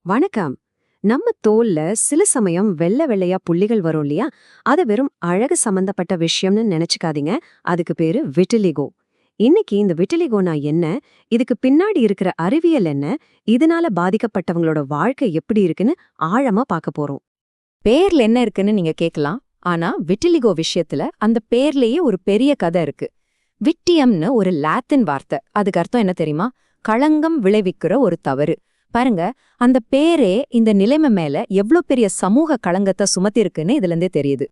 வணக்கம். நம்ம தோல்ல சில சமயம் வெள்ளை வெள்ளையா புள்ளிகள் வரும் இல்லையா? அது வெறும் அழகு சம்பந்தப்பட்ட விஷயம்னு நினைச்சுக்காதீங்க. அதுக்கு பேரு விட்டிலிகோ. இன்னைக்கு இந்த விட்டிலிகோனா என்ன? இதுக்கு பின்னாடி இருக்கிற அறிவியல் என்ன? இதனால பாதிக்கப்பட்டவங்களோட வாழ்க்கை எப்படி இருக்குன்னு ஆழமா பார்க்க போறோம். பேர்ல என்ன இருக்குன்னு நீங்க கேட்கலாம். ஆனா விட்டிலிகோ விஷயத்துல அந்த பேர்லயே ஒரு பெரிய கதை இருக்கு. விட்டியம்னு ஒரு லாத்தின் வார்த்தை. அதுக்கு அர்த்தம் என்ன தெரியுமா? களங்கம் விளைவிக்கிற ஒரு தவறு. பாருங்க, அந்த பேரே இந்த நிலைமை மேல எவ்ளோ பெரிய சமூக களங்கத்தை சுமத்திருக்குன்னு இதுல இருந்தே தெரியுது.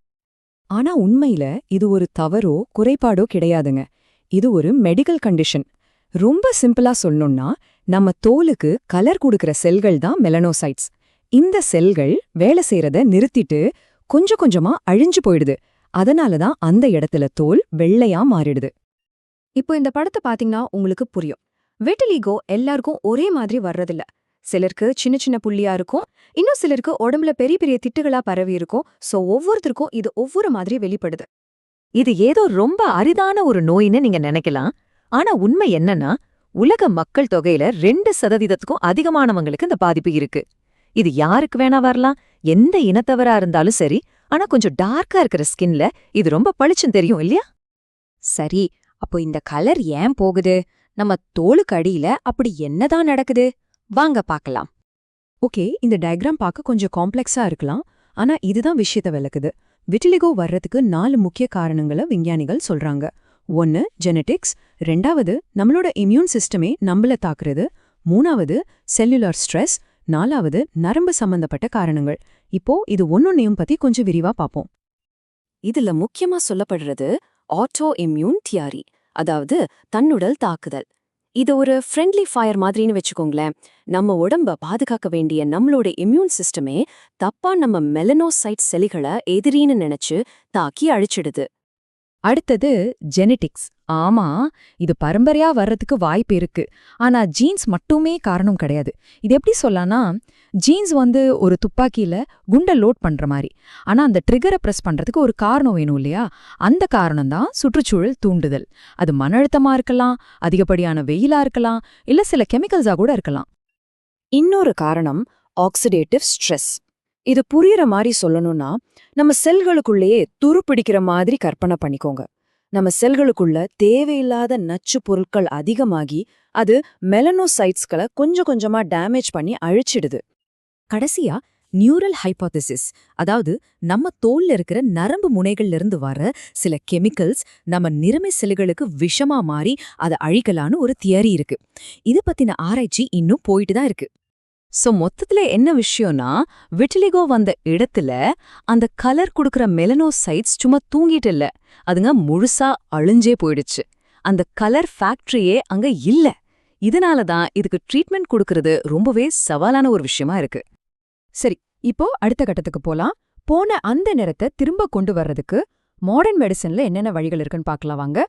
ஆனா உண்மையில இது ஒரு தவறோ குறைபாடோ கிடையாதுங்க. இது ஒரு மெடிக்கல் கண்டிஷன். ரொம்ப சிம்பிளா சொல்லணும்னா, நம்ம தோலுக்கு கலர் கொடுக்கிற செல்கள் தான் மெலனோசைட்ஸ். இந்த செல்கள் வேலை செய்யறத நிறுத்திட்டு கொஞ்சம் கொஞ்சமா அழிஞ்சு போயிடுது. அதனால தான் அந்த இடத்துல தோல் வெள்ளையா மாறிடுது. இப்போ இந்த படத்தை பாத்தீங்கன்னா உங்களுக்கு புரியும். விட்டிலிகோ எல்லாருக்கும் ஒரே மாதிரி வர்றதில்ல. சிலருக்கு சின்ன சின்ன புள்ளியா இருக்கும், இன்னும் சிலருக்கு உடம்புல பெரிய பெரிய திட்டுகளா பரவி இருக்கும். சோ ஒவ்வொருத்தருக்கும் இது ஒவ்வொரு மாதிரி வெளிப்படுது. இது ஏதோ ரொம்ப அரிதான ஒரு நோயின்னு நீங்க நினைக்கலாம். ஆனா உண்மை என்னன்னா, உலக மக்கள் தொகையில 2% அதிகமானவங்களுக்கு இந்த பாதிப்பு இருக்கு. இது யாருக்கு வேணா வரலாம், எந்த இனத்தவரா இருந்தாலும் சரி. ஆனா கொஞ்சம் டார்க்கா இருக்கிற ஸ்கின்ல இது ரொம்ப பளிச்சுன்னு தெரியும் இல்லையா? சரி, அப்போ இந்த கலர் ஏன் போகுது? நம்ம தோலுக்கு அடியில அப்படி என்னதான் நடக்குது? வாங்க பார்க்கலாம். ஓகே, இந்த டயக்ராம் பார்க்க கொஞ்சம் காம்ப்ளெக்ஸா இருக்கலாம். ஆனா இதுதான் விஷயத்தை விளக்குது. விட்டிலிகோ வர்றதுக்கு 4 முக்கிய காரணங்களை விஞ்ஞானிகள் சொல்றாங்க. 1 ஜெனடிக்ஸ், 2வது நம்மளோட இம்யூன் சிஸ்டமே நம்மள தாக்குறது, 3வது செல்லுலார் ஸ்ட்ரெஸ், 4வது நரம்பு சம்பந்தப்பட்ட காரணங்கள். இப்போ இது ஒன்னொன்னையும் பத்தி கொஞ்சம் விரிவா பார்ப்போம். இதுல முக்கியமா சொல்லப்படுறது ஆட்டோ இம்யூன் தியரி, அதாவது தன்னுடல் தாக்குதல். இது ஒரு ஃப்ரெண்ட்லி ஃபயர் மாதிரின்னு வச்சுக்கோங்களேன். நம்ம உடம்ப பாதுகாக்க வேண்டிய நம்மளோட இம்யூன் சிஸ்டமே தப்பா நம்ம மெலனோசைட் செல்களை எதிரின்னு நினைச்சு தாக்கி அழிச்சிடுது. அடுத்தது ஜெனடிக்ஸ். ஆமா, இது பரம்பரையா வர்றதுக்கு வாய்ப்பு இருக்கு. ஆனா ஜீன்ஸ் மட்டுமே காரணம் கிடையாது. இது எப்படி சொல்லலாம்னா, ஜீன்ஸ் ஒரு துப்பாக்கியில குண்ட லோட் பண்ற மாதிரி. ஆனா அந்த ட்ரிகரை பிரஸ் பண்றதுக்கு ஒரு காரணம் வேணும் இல்லையா? அந்த காரணம் தான் சுற்றுச்சூழல் தூண்டுதல். அது மன அழுத்தமா இருக்கலாம், அதிகப்படியான வெயிலா இருக்கலாம், இல்ல சில கெமிக்கல்ஸா கூட இருக்கலாம். இன்னொரு காரணம் ஆக்சிடேட்டிவ் ஸ்ட்ரெஸ். இது புரியுற மாதிரி சொல்லணும்னா, நம்ம செல்களுக்குள்ளேயே துருப்பிடிக்கிற மாதிரி கற்பனை பண்ணிக்கோங்க. நம்ம செல்களுக்குள்ள தேவையில்லாத நச்சு பொருட்கள் அதிகமாகி அது மெலனோசைட்ஸ்களை கொஞ்சம் கொஞ்சமா டேமேஜ் பண்ணி அழிச்சிடுது. கடைசியா நியூரல் ஹைபோதசிஸ், அதாவது நம்ம தோல்ல இருக்கிற நரம்பு முனைகள்ல இருந்து வர சில கெமிக்கல்ஸ் நம்ம நிறமை செல்களுக்கு விஷமா மாறி அதை அழிக்கலான்னு ஒரு தியரி இருக்கு. இது பத்தின ஆராய்ச்சி இன்னும் போயிட்டு தான் இருக்கு. சோ மொத்தத்துல என்ன விஷயம்னா, விட்டிலிகோ வந்த இடத்துல அந்த கலர் கொடுக்கற மெலனோசைட்ஸ் சும்மா தூங்கிட்டு இல்ல, அதுங்க முழுசா அழிஞ்சே போயிடுச்சு. அந்த கலர் ஃபேக்டரியே அங்க இல்ல. இதனால தான் இதுக்கு ட்ரீட்மெண்ட் கொடுக்கறது ரொம்பவே சவாலான ஒரு விஷயமா இருக்கு. சரி, இப்போ அடுத்த கட்டத்துக்கு போலாம். போன அந்த நிறத்தை திரும்ப கொண்டு வர்றதுக்கு மாடர்ன் மெடிசன்ல என்னென்ன வழிகள் இருக்குன்னு பார்க்கலாம் வாங்க.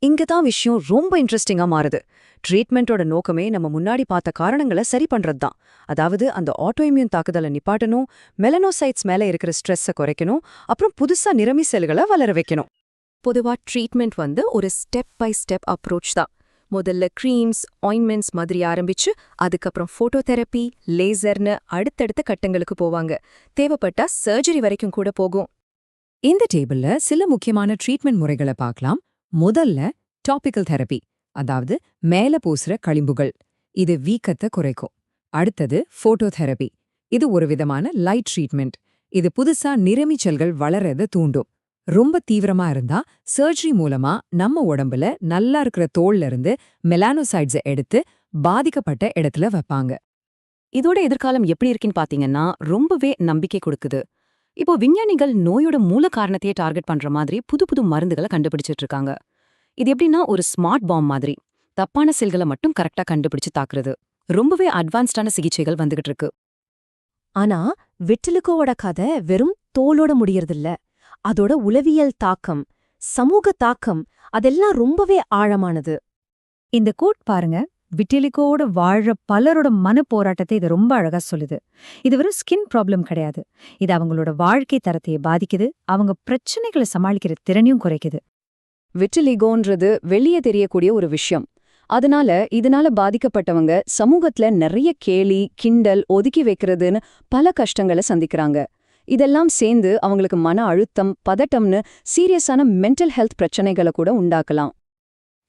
இங்க தான் விஷயம் ரொம்ப இன்ட்ரெஸ்டிங்கா மாறுது. ட்ரீட்மெண்ட்டோட நோக்கமே நம்ம முன்னாடி பார்த்த காரணங்களை சரி பண்றது தான். அதாவது அந்த ஆட்டோஇம்யூன் தாக்குதலை நிப்பாட்டணும், மெலனோசைட்ஸ் மேல இருக்கிற ஸ்ட்ரெஸ்ஸை குறைக்கணும், அப்புறம் புதுசா நிறமி செல்களை வளர வைக்கணும். பொதுவா ட்ரீட்மெண்ட் ஒரு ஸ்டெப் பை ஸ்டெப் அப்ரோச் தான். முதல்ல க்ரீம்ஸ், ஆயின்மெண்ட்ஸ் மாதிரி ஆரம்பிச்சு அதுக்கப்புறம் ஃபோட்டோதெரப்பி, லேசர்னு அடுத்தடுத்த கட்டங்களுக்கு போவாங்க. தேவைப்பட்டா சர்ஜரி வரைக்கும் கூட போகும். இந்த டேபிள்ல சில முக்கியமான ட்ரீட்மெண்ட் முறைகளை பார்க்கலாம். முதல்ல டாபிக்கல் தெரப்பி, அதாவது மேல பூசுற களிம்புகள். இது வீக்கத்தை குறைக்கும். அடுத்தது ஃபோட்டோதெரப்பி. இது ஒரு விதமான லைட் ட்ரீட்மெண்ட். இது புதுசா நிறமிச்சல்கள் வளரத தூண்டும். ரொம்ப தீவிரமா இருந்தா சர்ஜரி மூலமா நம்ம உடம்புல நல்லா இருக்கிற தோல்ல இருந்து மெலானோசைட்ஸை எடுத்து பாதிக்கப்பட்ட இடத்துல வைப்பாங்க. இதோட எதிர்காலம் எப்படி இருக்குன்னு பாத்தீங்கன்னா ரொம்பவே நம்பிக்கை கொடுக்குது. இப்போ விஞ்ஞானிகள் நோயோட மூல காரணத்தையே டார்கெட் பண்ற மாதிரி புது புது மருந்துகளை கண்டுபிடிச்சிட்டு இருக்காங்க. இது எப்படின்னா ஒரு ஸ்மார்ட் பாம் மாதிரி தப்பான செல்களை மட்டும் கரெக்டா கண்டுபிடிச்சு தாக்குறது. ரொம்பவே அட்வான்ஸ்டான சிகிச்சைகள் வந்துகிட்டு இருக்கு. ஆனா விட்டிலிகோவோட கதை வெறும் தோலோட முடியறதில்ல. அதோட உளவியல் தாக்கம், சமூக தாக்கம், அதெல்லாம் ரொம்பவே ஆழமானது. இந்த கோட் பாருங்க, விட்டிலிகோவோட வாழ்ற பலரோட மன போராட்டத்தை இது ரொம்ப அழகா சொல்லுது. இது வெறும் ஸ்கின் ப்ராப்ளம் கிடையாது. இது அவங்களோட வாழ்க்கை தரத்தையே பாதிக்குது, அவங்க பிரச்சனைகளை சமாளிக்கிற திறனையும் குறைக்குது. விட்டிலிகோன்றது வெளியே தெரியக்கூடிய ஒரு விஷயம். இதனால பாதிக்கப்பட்டவங்க சமூகத்துல நிறைய கேலி, கிண்டல், ஒதுக்கி வைக்கிறதுன்னு பல கஷ்டங்களை சந்திக்கிறாங்க. இதெல்லாம் சேர்ந்து அவங்களுக்கு மன அழுத்தம், பதட்டம்னு சீரியஸான மென்டல் ஹெல்த் பிரச்சனைகளை கூட உண்டாக்கலாம்.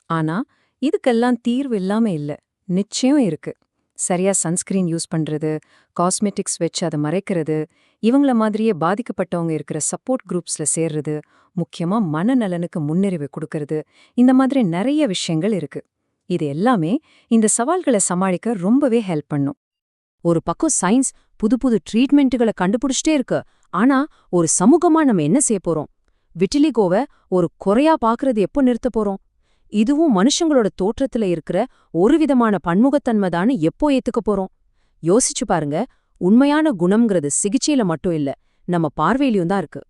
ஆனா இதுக்கெல்லாம் தீர்வு இல்லாம இல்ல, நிச்சயம் இருக்கு. சரியா சன்ஸ்கிரீன் யூஸ் பண்றது, காஸ்மெட்டிக்ஸ் வச்சு அதை மறைக்கிறது, இவங்கள மாதிரியே பாதிக்கப்பட்டவங்க இருக்கிற சப்போர்ட் குரூப்ஸ்ல சேர்றது, முக்கியமா மனநலனுக்கு முன்னுரிமை கொடுக்கறது, இந்த மாதிரி நிறைய விஷயங்கள் இருக்கு. இது எல்லாமே இந்த சவால்களை சமாளிக்க ரொம்பவே ஹெல்ப் பண்ணும். ஒரு பக்கம் சயின்ஸ் புது புது ட்ரீட்மெண்ட்டுகளை கண்டுபிடிச்சிட்டே இருக்கு. ஆனா ஒரு சமூகமா நம்ம என்ன செய்ய போறோம்? விட்டிலிகோவை ஒரு குறையா பாக்குறது எப்போ நிறுத்த போறோம்? இதுவும் மனுஷங்களோட தோற்றத்துல இருக்கிற ஒரு விதமான பன்முகத்தன்மைதான்னு எப்போ ஏத்துக்க போறோம்? யோசிச்சு பாருங்க. உண்மையான குணம்ங்கிறது சிகிச்சையில மட்டும் இல்ல, நம்ம பார்வையிலயும் தான் இருக்கு.